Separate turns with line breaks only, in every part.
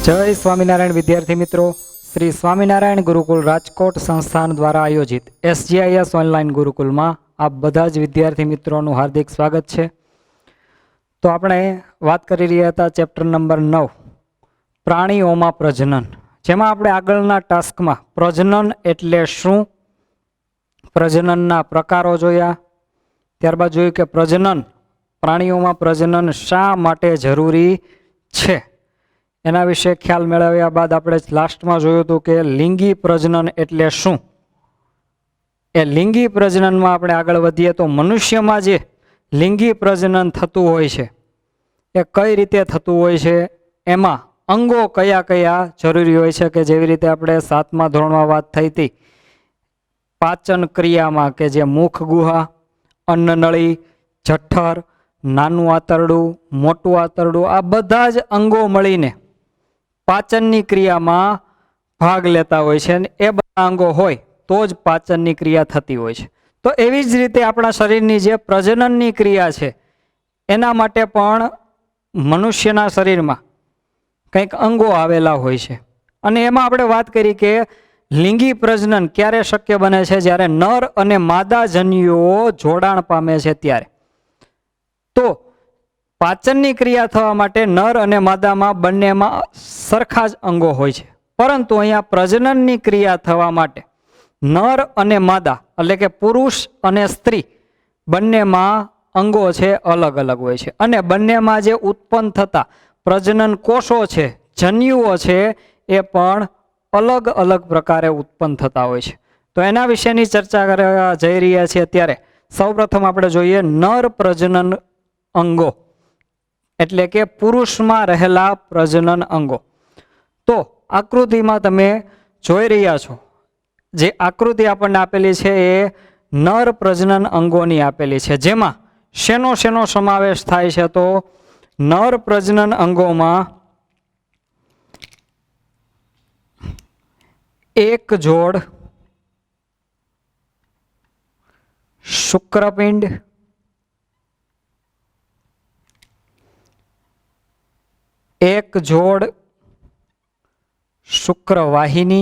जय स्वामीनारायण विद्यार्थी मित्रों, श्री स्वामीनारायण गुरुकुल राजकोट संस्थान द्वारा आयोजित SGIS ऑनलाइन गुरुकुल में आप बधा ज विद्यार्थी मित्रों हार्दिक स्वागत है। तो आपणे बात करी रह्या हता चेप्टर नंबर 9 प्राणीओं में प्रजनन, जेमां आपणे आगळना टास्क में प्रजनन एटले शुं, प्रजननना प्रकारो जोया, त्यारबाद जोयुं के प्रजनन प्राणीओं में प्रजनन शा माटे जरूरी छे एना विषे ख्याल मेळव्या बाद आपणे लास्ट में जोयुं हतुं के लिंगी प्रजनन एटले शुं। ए लिंगी प्रजनन में आपणे आगळ वधीए तो मनुष्य में जे लिंगी प्रजनन थतुं होय छे ए कई रीते थतुं होय छे, एमां अंगो कया कया जरूरी होय छे के जेवी रीते आपणे 7मा धोरणमां वात थई हती पाचन क्रिया में के जे मुख गुहा, अन्ननळी, जठर, नानुं आंतरडुं, मोटुं आंतरडुं आ बधा ज अंगो मळीने पाचननी क्रिया में भाग लेता होय छे ने ए बधा अंगो होय तो ज पाचननी क्रिया थती होय छे। तो एवी ज रीते आपणा शरीरनी जे प्रजनननी क्रिया छे एना माटे पण मनुष्यना शरीरमां कंईक अंगो आवेला होय छे अने एमां आपणे वात करी के लिंगी प्रजनन क्यारे शक्य बने छे ज्यारे नर अने मादा जन्युओ जोडाण पामे छे त्यारे। तो पाचननी क्रिया थवा माटे नर अने मादामां बंनेमां सरखा ज अंगो होय छे, परंतु अहींया प्रजनननी क्रिया थवा माटे नर अने मादा એટલે કે પુરુષ અને સ્ત્રી બંનેમાં અંગો છે અલગ અલગ હોય છે અને બંનેમાં જે ઉત્પન્ન થતા પ્રજનન કોષો છે, જન્યુઓ છે એ પણ અલગ અલગ પ્રકારે ઉત્પન્ન થતા હોય છે। તો એના વિશેની ચર્ચા કરવા જઈ રહ્યા છીએ ત્યારે સૌપ્રથમ આપણે જોઈએ નર પ્રજનન અંગો એટલે કે પુરુષમાં રહેલા પ્રજનન અંગો। તો આકૃતિમાં તમે જોઈ રહ્યા છો જે આકૃતિ આપણને આપેલી છે એ નર પ્રજનન અંગોની આપેલી છે, જેમાં શેનો શેનો સમાવેશ થાય છે તો નર પ્રજનન અંગોમાં એક જોડ શુક્રપિંડ, एक जोड़ शुक्रवाहिनी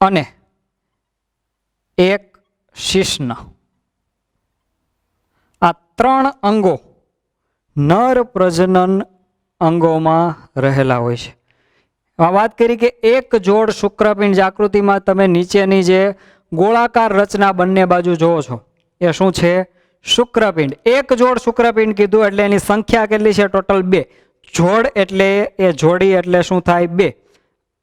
अने एक शिश्न, आ 3 अंगो नर प्रजनन अंगों में रहेला होय छे। बात करी के एक जोड़ शुक्रपिंड जागृति में तमे नीचेनी जे गोलाकार रचना बंने बाजू जोवो छो ए शुं छे शुक्रपिंड। एक जोड़ शुक्रपिंड कीधुं एटले एनी संख्या केटली छे टोटल 2, जोड़ एटले ए जोड़ी एटले शुं थाय 2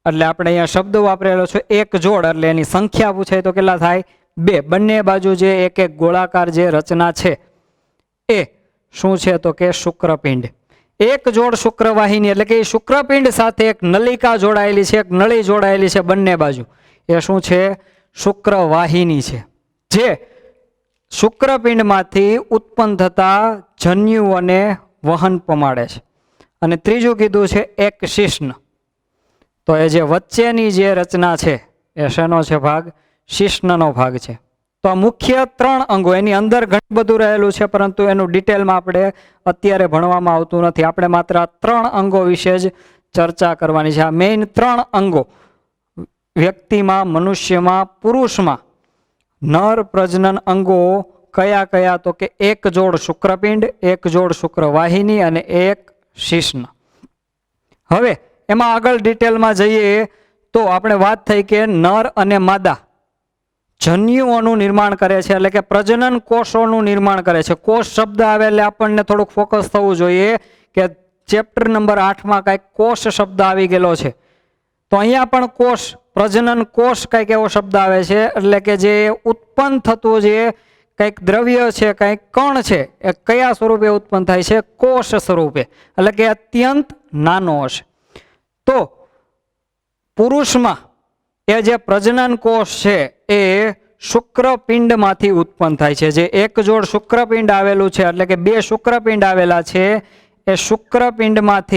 एटले आपणे अहींया शब्द वापरेलो छे एक जोड़ एटले एनी संख्या पूछे तो केटला थाय 2। बंने बाजू जे एक एक गोलाकार जे रचना छे ए शुं छे तो के शुक्रपिंड। एक जोड़ शुक्रवाहिनी एटले के शुक्रपिंड साथे एक नलिका जोड़ायेली छे, एक नळी जोड़ायेली छे बंने बाजू ए शुं छे शुक्रवाहिनी छे, जे शुक्रपिंड मांथी उत्पन्न थता जन्युओने वहन पमाड़े छे। अने त्रीजुं कीधुं छे एक शिश्न, तो ए जे वच्चेनी जे रचना छे ए शेनो छे भाग शिश्ननो भाग छे। तो मुख्य 3 अंगो एनी अंदर घणुं बधुं रहेलुं छे परंतु एनुं डिटेलमां आपणे अत्यारे भणवामां आवतुं नथी, आपणे मात्र 3 अंगो विशे ज चर्चा करवानी छे। आ मेन 3 अंगो व्यक्तिमां, मनुष्यमां, पुरुषमां नर प्रजनन अंगो कया कया तो के एक जोड़ शुक्रपिंड, एक जोड़ शुक्रवाहिनी अने एक शिश्न। हवे एमां आगळ डिटेल में जईए तो आपणे वात थई के नर अने मादा जन्युओनुं निर्माण करे छे એટલે કે प्रजनन कोषोनुं निर्माण करे छे। कोष शब्द आवे એટલે આપણને થોડુંક ફોકસ થવું જોઈએ કે ચેપ્ટર નંબર 8 માં કાંઈક કોષ શબ્દ આવી ગયેલો છે, તો અહીંયા પણ કોષ प्रजनन कोष કંઈક એવો શબ્દ આવે છે એટલે કે જે ઉત્પન્ન થતું જે કંઈક દ્રવ્ય છે, કંઈક કણ છે એ કયા સ્વરૂપે ઉત્પન્ન થાય છે કોષ સ્વરૂપે, એટલે કે અત્યંત નાનો હશે। તો પુરુષમાં એ જે પ્રજનન કોષ છે એ શુક્રપિંડમાંથી ઉત્પન્ન થાય છે। જે એક જોડ શુક્રપિંડ આવેલું છે એટલે કે 2 શુક્રપિંડ આવેલા છે એ શુક્રપિંડમાંથી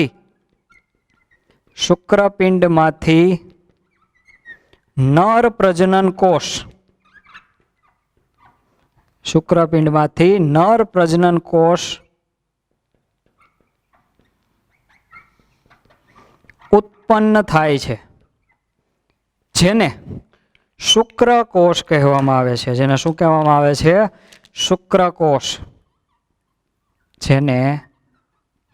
नर प्रजनन कोष, शुक्रपिंडमांथी नर प्रजनन कोष ઉત્પન્ન થાય છે, જેને શુક્રકોષ કહેવામાં આવે છે. જેને શું કહેવામાં આવે છે? શુક્રકોષ. જેને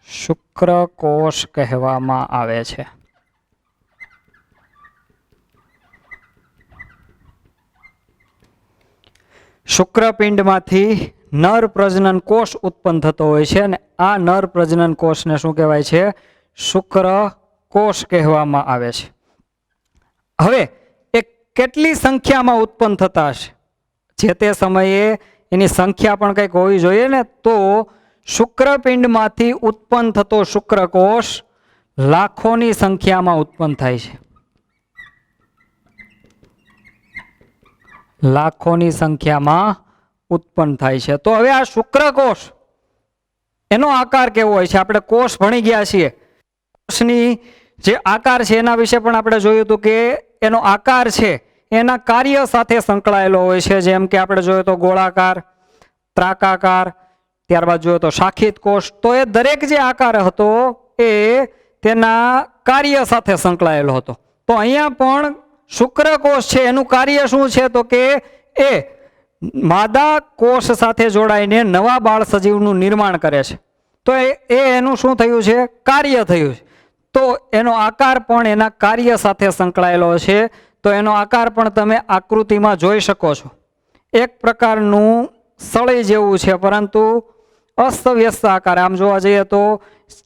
શુક્રકોષ કહેવામાં આવે છે. શુક્રપિંડમાંથી નર પ્રજનન કોષ ઉત્પન્ન થતો હોય છે અને આ નર પ્રજનન કોષને શું કહેવાય છે? શુક્રકોષ કહેવામાં આવે છે. હવે એ કેટલી સંખ્યામાં ઉત્પન્ન થતા હશે? જે તે સમયે એની સંખ્યા પણ કંઈક હોવી જોઈએ ને. તો શુક્રપિંડમાંથી ઉત્પન્ન થતો શુક્રકોષ લાખોની સંખ્યામાં ઉત્પન્ન થાય છે. લાખોની સંખ્યામાં ઉત્પન્ન થાય છે. તો હવે આ શુક્રકોષ એનો આકાર કેવો હોય છે? આપણે કોષ ભણી ગયા છીએ. કોષની જે આકાર છે એના વિશે પણ આપણે જોયું હતું કે એનો આકાર છે એના કાર્ય સાથે સંકળાયેલો હોય છે. જેમ કે આપણે જોયું તો ગોળાકાર, ત્રાકાકાર, ત્યારબાદ જોયું તો શાખિત કોષ. તો એ દરેક જે આકાર હતો એ તેના કાર્ય સાથે સંકળાયેલો હતો. તો અહીંયા પણ શુક્રકોષ છે એનું કાર્ય શું છે? તો કે એ માદા કોષ સાથે જોડાઈને નવા બાળ સજીવનું નિર્માણ કરે છે. તો એનું શું થયું છે? કાર્ય થયું છે. તો એનો આકાર પણ એના કાર્ય સાથે સંકળાયેલો છે. તો એનો આકાર પણ તમે આકૃતિમાં જોઈ શકો છો. એક પ્રકારનું સળી જેવું છે, પરંતુ અસ્તવ્યસ્ત આકાર. આમ જોવા જઈએ તો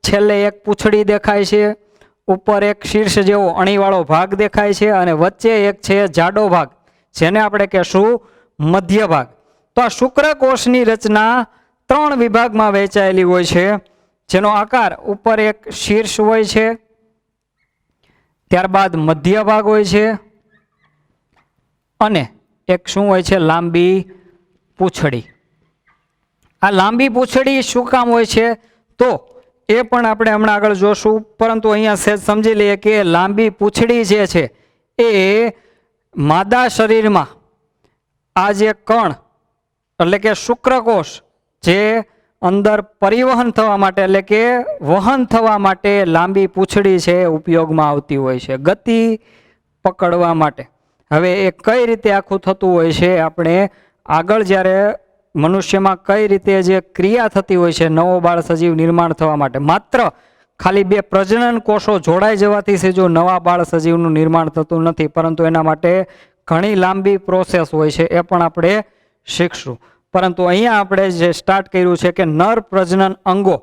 છેલ્લે એક પૂંછડી દેખાય છે, ઉપર એક શીર્ષ જેવો અણીવાળો ભાગ દેખાય છે અને વચ્ચે એક છે જાડો ભાગ, જેને આપણે કહેશું મધ્ય ભાગ. તો આ શુક્રકોષની રચના 3 વિભાગમાં વહેંચાયેલી હોય છે, જેનો આકાર ઉપર એક શીર્ષ હોય છે, ત્યારબાદ મધ્ય ભાગ હોય છે અને એક શું હોય છે? લાંબી પૂંછડી. આ લાંબી પૂંછડી શું કામ હોય છે? તો એ પણ આપણે હમણાં આગળ જોશું, પરંતુ અહીંયા સહેજ સમજી લઈએ કે લાંબી પૂંછડી જે છે એ માદા શરીરમાં આ જે કણ એટલે કે શુક્રકોષ જે અંદર પરિવહન થવા માટે એટલે કે વહન થવા માટે લાંબી પૂંછડી છે ઉપયોગમાં આવતી હોય છે, ગતિ પકડવા માટે. હવે એ કઈ રીતે આખું થતું હોય છે આપણે આગળ જ્યારે મનુષ્યમાં કઈ રીતે જે ક્રિયા થતી હોય છે નવો બાળ સજીવ નિર્માણ થવા માટે, માત્ર ખાલી 2 પ્રજનન કોષો જોડાઈ જવાથી જો નવા બાળ સજીવનું નિર્માણ થતું નથી, પરંતુ એના માટે ઘણી લાંબી પ્રોસેસ હોય છે, એ પણ આપણે શીખશું. પરંતુ અહીંયા આપણે જે સ્ટાર્ટ કર્યું છે કે નર પ્રજનન અંગો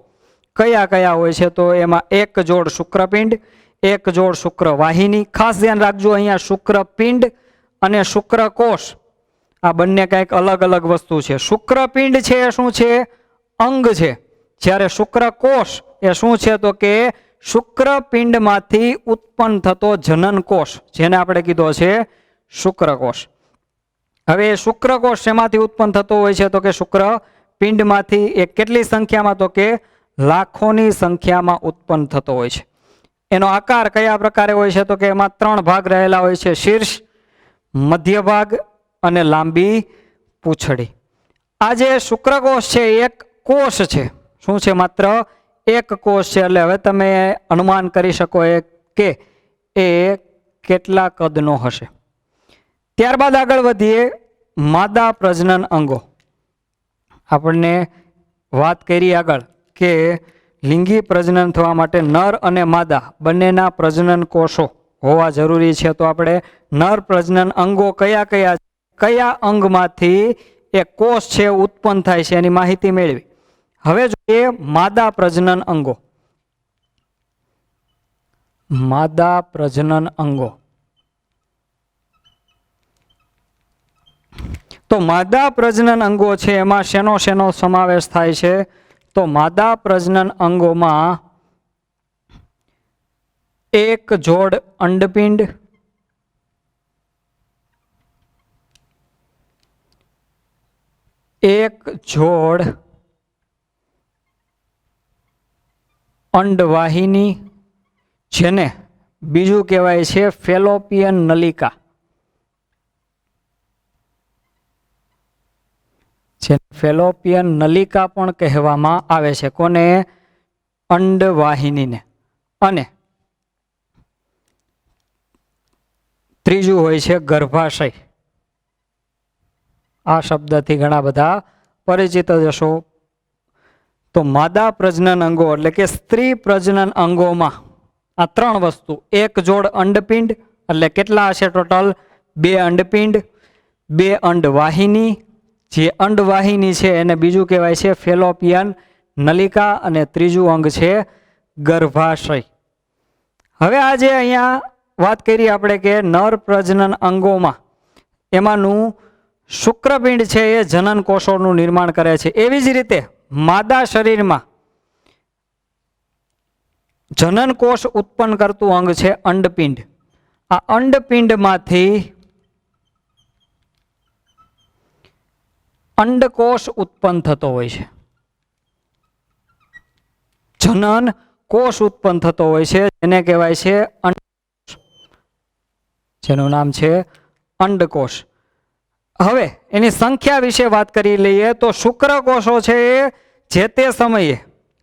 કયા કયા હોય છે, તો એમાં એક જોડ શુક્રપિંડ, એક જોડ શુક્રવાહિની. ખાસ ધ્યાન રાખજો, અહીંયા શુક્રપિંડ અને શુક્રકોષ આ બંને કંઈક અલગ અલગ વસ્તુ છે. શુક્રપિંડ છે એ શું છે? અંગ છે. જ્યારે શુક્રકોષ એ શું છે? તો કે શુક્રપિંડમાંથી ઉત્પન્ન થતો જનન કોષ, જેને આપણે કીધો છે શુક્રકોષ. હવે શુક્રકોષ શેમાંથી ઉત્પન્ન થતો હોય છે? તો કે શુક્રપિંડમાંથી. એ કેટલી સંખ્યામાં? તો કે લાખોની સંખ્યામાં ઉત્પન્ન થતો હોય છે. એનો આકાર કયા પ્રકારે હોય છે? તો કે એમાં 3 ભાગ રહેલા હોય છે, શીર્ષ, મધ્ય ભાગ અને લાંબી પૂંછડી. આ જે શુક્રકોષ છે એક કોષ છે. શું છે? માત્ર એક કોષ છે. એટલે હવે તમે અનુમાન કરી શકો કે એ કેટલા કદનો હશે. ત્યારબાદ આગળ વધીએ. માદા પ્રજનન અંગો. આપણને વાત કરી આગળ કે લિંગી પ્રજનન થવા માટે નર અને માદા બંનેના પ્રજનન કોષો હોવા જરૂરી છે. તો આપણે નર પ્રજનન અંગો કયા અંગમાંથી એ કોષ છે ઉત્પન્ન થાય છે એની માહિતી મેળવી. હવે જોઈએ માદા પ્રજનન અંગો. માદા પ્રજનન અંગો. તો માદા પ્રજનન અંગો છે એમાં શેનો સમાવેશ થાય છે? તો માદા પ્રજનન અંગોમાં એક જોડ અંડપિંડ, એક જોડ અંડવાહિની, જેને બીજું કહેવાય છે ફેલોપિયન નલિકા. ફેલોપિયન નલિકા પણ કહેવામાં આવે છે. કોને? અંડવાહિનીને. અને ત્રીજું હોય છે ગર્ભાશય. આ શબ્દથી ઘણા બધા પરિચિત જ હશો. તો માદા પ્રજનન અંગો એટલે કે સ્ત્રી પ્રજનન અંગોમાં આ ત્રણ વસ્તુ, એક જોડ અંડપિંડ એટલે કેટલા હશે ટોટલ? 2 અંડપિંડ, 2 અંડવાહિની. જે અંડવાહિની છે એને બીજું કહેવાય છે ફેલોપિયન નલિકા, અને ત્રીજું અંગ છે ગર્ભાશય. હવે આજે અહીંયા વાત કરી આપણે કે નર પ્રજનન અંગોમાં એમાંનું શુક્રપિંડ છે એ જનન કોષોનું નિર્માણ કરે છે. એવી જ રીતે માદા શરીરમાં જનન કોષ ઉત્પન્ન કરતું અંગ છે અંડપિંડ. આ અંડપિંડમાંથી અંડકોષ ઉત્પન્ન થતો હોય છે. જનન કોષ ઉત્પન્ન થતો હોય છે જેને કહેવાય છે અંડકોષ, જેનું નામ છે અંડકોષ. હવે એની સંખ્યા વિશે વાત કરી લઈએ તો શુક્રકોષો છે એ જે તે સમયે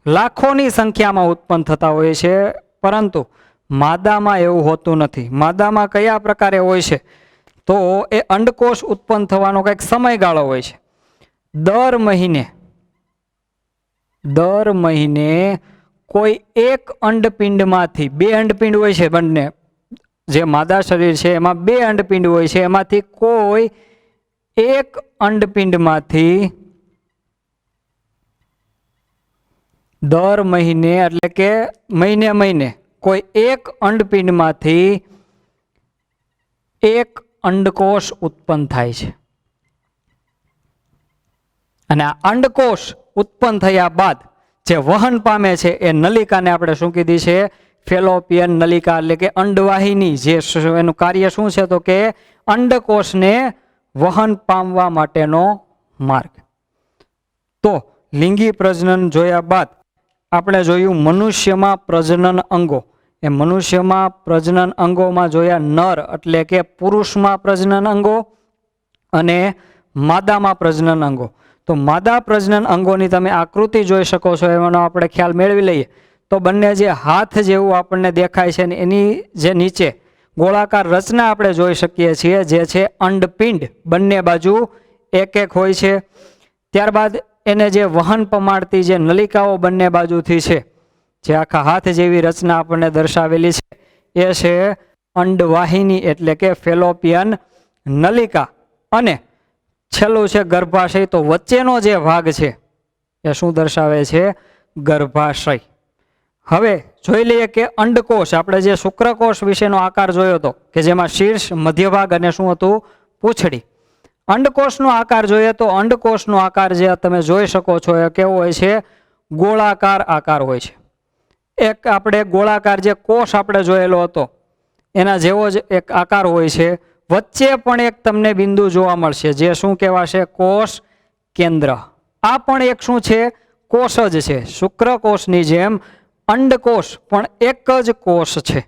લાખોની સંખ્યામાં ઉત્પન્ન થતા હોય છે, પરંતુ માદામાં એવું હોતું નથી. માદામાં કયા પ્રકારે હોય છે તો એ અંડકોષ ઉત્પન્ન થવાનો કંઈક સમયગાળો હોય છે. દર મહિને કોઈ એક અંડપિંડમાંથી, 2 અંડપિંડ હોય છે બંને, જે માદા શરીર છે એમાં 2 અંડપિંડ હોય છે, એમાંથી કોઈ એક અંડપિંડમાંથી દર મહિને એટલે કે મહિને કોઈ એક અંડપિંડમાંથી એક અંડકોષ ઉત્પન્ન થાય છે. અને આ અંડકોષ ઉત્પન્ન થયા બાદ જે વહન પામે છે એ નલિકાને આપણે શું કીધી છે? ફેલોપિયન નલિકા એટલે કે અંડવાહિની. જે એનું કાર્ય શું છે તો કે અંડકોષને વહન પામવા માટેનો માર્ગ. તો લિંગી પ્રજનન જોયા બાદ આપણે જોયું મનુષ્યમાં પ્રજનન અંગો. એ મનુષ્યમાં પ્રજનન અંગોમાં જોયા નર એટલે કે પુરુષમાં પ્રજનન અંગો અને માદામાં પ્રજનન અંગો. તો માદા પ્રજનન અંગોની તમે આકૃતિ જોઈ શકો છો, એનો આપણે ખ્યાલ મેળવી લઈએ તો બંને જે હાથ જેવું આપણને દેખાય છે ને એની જે નીચે ગોળાકાર રચના આપણે જોઈ શકીએ છીએ, જે છે અંડપિંડ. બંને બાજુ એક હોય છે. ત્યારબાદ એને જે વહન પમાડતી જે નલિકાઓ બંને બાજુથી છે, જે આખા હાથ જેવી રચના આપણને દર્શાવેલી છે, એ છે અંડવાહિની એટલે કે ફેલોપિયન નલિકા. અને છેલ્લું છે ગર્ભાશય. તો વચ્ચેનો જે ભાગ છે એ શું દર્શાવે છે? ગર્ભાશય. હવે જોઈ લઈએ કે અંડકોષ, આપણે જે શુક્રકોષ વિશેનો આકાર જોયો હતો કે જેમાં શીર્ષ, મધ્ય ભાગ અને શું હતું? પૂંછડી. અંડકોષનો આકાર જોઈએ તો અંડકોષનો આકાર જે તમે જોઈ શકો છો એ કેવો હોય છે? ગોળાકાર આકાર હોય છે. એક આપણે ગોળાકાર જે કોષ આપણે જોયેલો હતો એના જેવો જ એક આકાર હોય છે. વચ્ચે પણ એક તમને બિંદુ જોવા મળશે જે શું કહેવાશે? કોષ કેન્દ્ર. આ પણ એક શું છે? કોષ જ છે. શુક્રકોષની જેમ અંડકોષ પણ એક જ કોષ છે,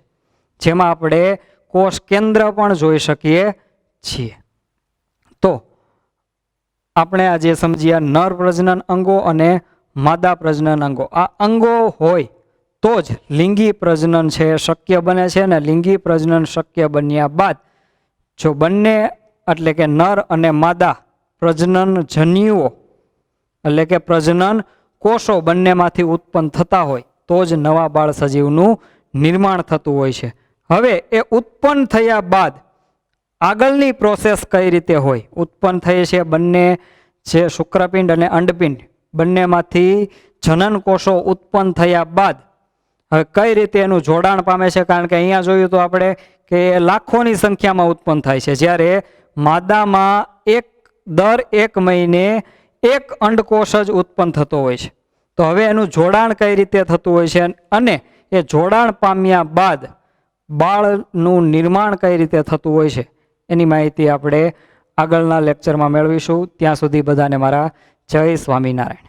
જેમાં આપણે કોષ કેન્દ્ર પણ જોઈ શકીએ છીએ. તો આપણે આજે સમજ્યા નર પ્રજનન અંગો અને માદા પ્રજનન અંગો. આ અંગો હોય તો જ લિંગી પ્રજનન છે શક્ય બને છે. અને લિંગી પ્રજનન શક્ય બન્યા બાદ જો બંને એટલે કે નર અને માદા પ્રજનન જન્યુઓ એટલે કે પ્રજનન કોષો બંનેમાંથી ઉત્પન્ન થતા હોય તો જ નવા બાળ સજીવનું નિર્માણ થતું હોય છે. હવે એ ઉત્પન્ન થયા બાદ આગળની પ્રોસેસ કઈ રીતે હોય? ઉત્પન્ન થઈ છે બંને જે શુક્રપિંડ અને અંડપિંડ બંનેમાંથી જનન કોષો ઉત્પન્ન થયા બાદ હવે કઈ રીતે એનું જોડાણ પામે છે? કારણ કે અહીંયા જોયું તો આપણે કે લાખોની સંખ્યામાં ઉત્પન્ન થાય છે, જ્યારે માદામાં દર 1 મહિને એક અંડકોષ જ ઉત્પન્ન થતો હોય છે. તો હવે એનું જોડાણ કઈ રીતે થતું હોય છે અને એ જોડાણ પામ્યા બાદ બાળનું નિર્માણ કઈ રીતે થતું હોય છે એની માહિતી આપણે આગળના લેક્ચરમાં મેળવીશું. ત્યાં સુધી બધાને મારા જય સ્વામિનારાયણ.